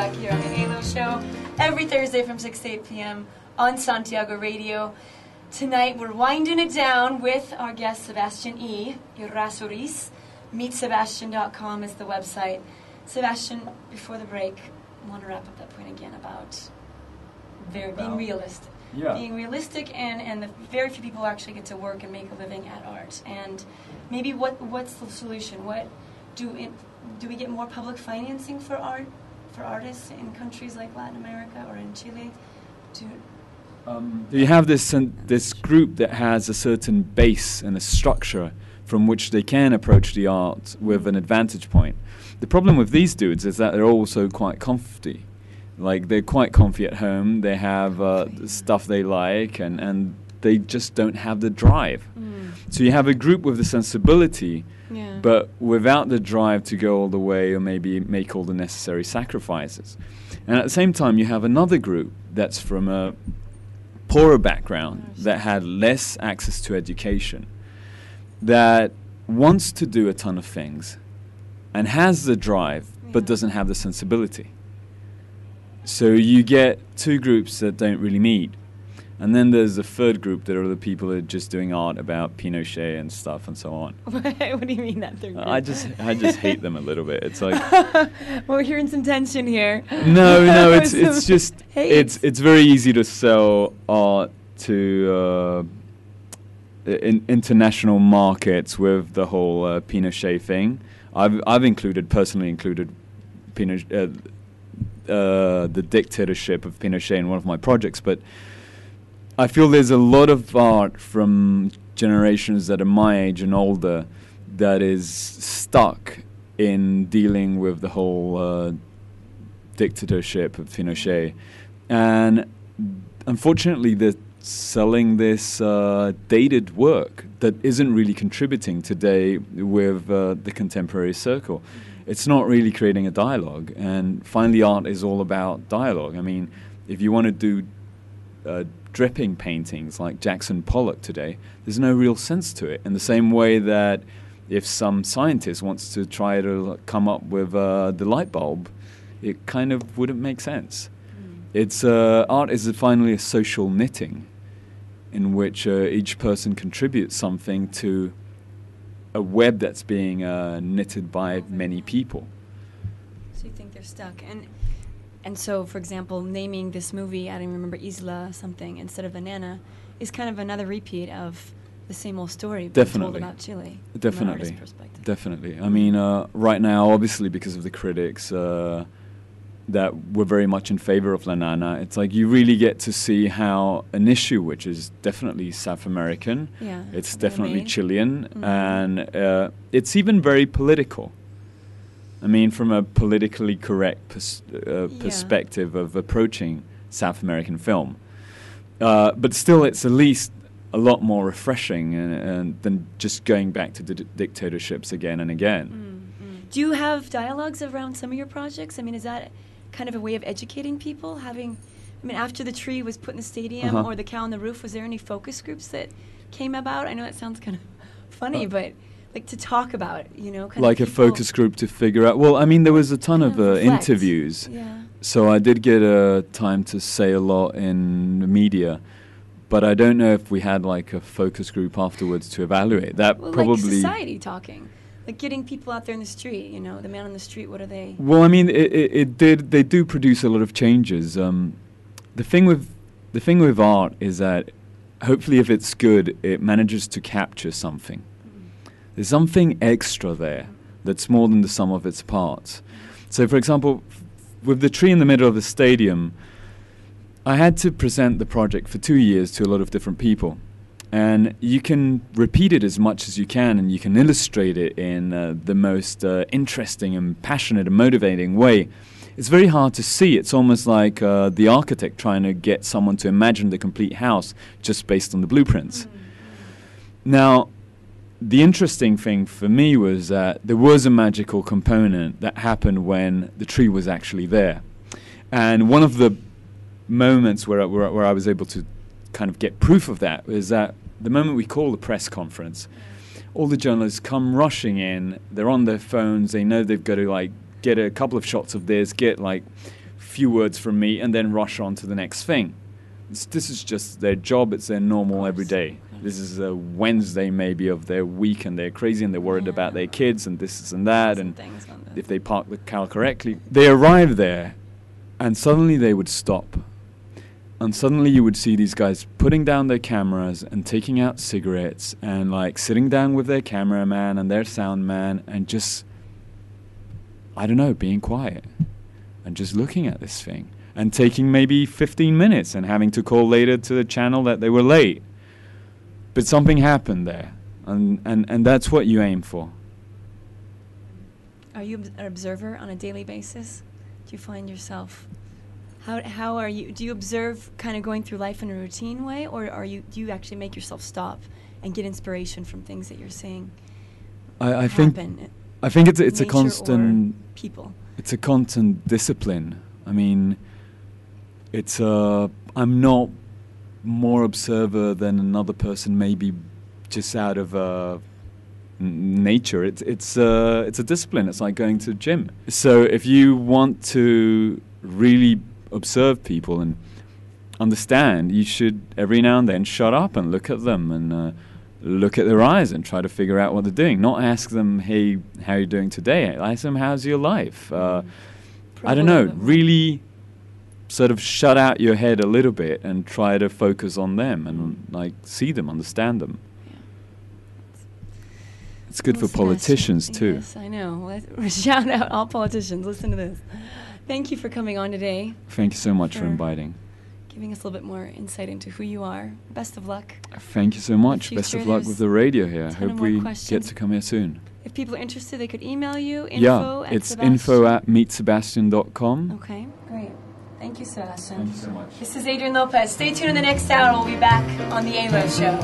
back here on the Halo Show every Thursday from 6 to 8 p.m. on Santiago Radio. Tonight we're winding it down with our guest Sebastian E. Irrasuris. MeetSebastian.com is the website. Sebastian, before the break, I want to wrap up that point again about being realistic. Yeah. Being realistic and the very few people actually get to work and make a living at art. And maybe what's the solution? What do we get more public financing for art, for artists in countries like Latin America or in Chile? You have this group that has a certain base and a structure from which they can approach the art with an advantage point. The problem with these dudes is that they're also quite comfy. Like, they're quite comfy at home, they have stuff they like, and they just don't have the drive. So you have a group with the sensibility, but without the drive to go all the way or maybe make all the necessary sacrifices. And at the same time, you have another group that's from a poorer background, that had less access to education, that wants to do a ton of things and has the drive, but doesn't have the sensibility. So you get two groups that don't really meet. And then there's a third group that are the people that are just doing art about Pinochet and stuff and so on. What do you mean that third group? I just hate them a little bit. It's like well, we're hearing some tension here. No, it's just it's very easy to sell art to in international markets with the whole Pinochet thing. I've personally included Pinochet, the dictatorship of Pinochet in one of my projects, but I feel there's a lot of art from generations that are my age and older that is stuck in dealing with the whole dictatorship of Pinochet. And unfortunately, they're selling this dated work that isn't really contributing today with the contemporary circle. It's not really creating a dialogue. And finally, art is all about dialogue. I mean, if you want to do dripping paintings like Jackson Pollock today, there's no real sense to it. In the same way that if some scientist wants to try to come up with the light bulb, it kind of wouldn't make sense. It's art is finally a social knitting in which each person contributes something to a web that's being knitted by many people. So you think they're stuck. And so, for example, naming this movie, I don't remember, Isla something, instead of Banana, is kind of another repeat of the same old story told about Chile. From an artist's perspective. Definitely. I mean, right now, obviously, because of the critics that were very much in favor of La Nana, it's like you really get to see how an issue which is definitely South American, it's definitely Chilean, and it's even very political. I mean, from a politically correct perspective of approaching South American film. But still, it's at least a lot more refreshing than just going back to dictatorships again and again. Do you have dialogues around some of your projects? I mean, is that kind of a way of educating people? After the tree was put in the stadium or the cow on the roof, was there any focus groups that came about? I know that sounds kind of funny, but like to talk about, kind like of a focus group to figure out. Well, I mean, there was a ton of interviews, so I did get time to say a lot in the media, but I don't know if we had like a focus group afterwards to evaluate that. Probably like society talking, like getting people out there in the street. The man on the street. What are they? Well, I mean, they do produce a lot of changes. The thing with art is that hopefully, if it's good, it manages to capture something. There's something extra there that's more than the sum of its parts. So, for example, with the tree in the middle of the stadium, I had to present the project for 2 years to a lot of different people. And you can repeat it as much as you can, and you can illustrate it in the most interesting and passionate and motivating way. It's very hard to see. It's almost like the architect trying to get someone to imagine the complete house just based on the blueprints. Now, the interesting thing for me was that there was a magical component that happened when the tree was actually there. And one of the moments where I was able to kind of get proof of that is that the moment we call the press conference, all the journalists come rushing in, they're on their phones, they know they've got to like get a couple of shots of this, get like few words from me and then rush on to the next thing. This is just their job. It's their normal everyday. This is a Wednesday maybe of their week, and they're crazy and they're worried about their kids and this and that, and if they park the car correctly. They arrive there and suddenly they would stop. And suddenly you would see these guys putting down their cameras and taking out cigarettes and like sitting down with their cameraman and their sound man and just, I don't know, being quiet and just looking at this thing. And taking maybe 15 minutes and having to call later to the channel that they were late. But something happened there, and that's what you aim for. Are you an observer on a daily basis? Do you find yourself, how are you, do you observe kind of going through life in a routine way, or do you actually make yourself stop and get inspiration from things that you're seeing I think it's a constant, people. It's a constant discipline. I mean, I'm not more observer than another person, maybe just out of nature. It's a discipline. It's like going to the gym. So if you want to really observe people and understand, you should every now and then shut up and look at them and look at their eyes and try to figure out what they're doing. Not ask them, hey, how are you doing today? Ask them, how's your life? I don't know, really sort of shut out your head a little bit and try to focus on them and like see them, understand them. Yeah. It's good for politicians too. Yes, I know. Shout out all politicians. Listen to this. Thank you for coming on today. Thank you so much for inviting. Giving us a little bit more insight into who you are. Best of luck. Thank you so much. Best of luck with the radio here. I hope we get to come here soon. If people are interested, they could email you. It's info@meetsebastian.com. Okay, great. Thank you, Sebastian. Thank you so much. This is Adrian Lopez. Stay tuned in the next hour. We'll be back on the ALO Show.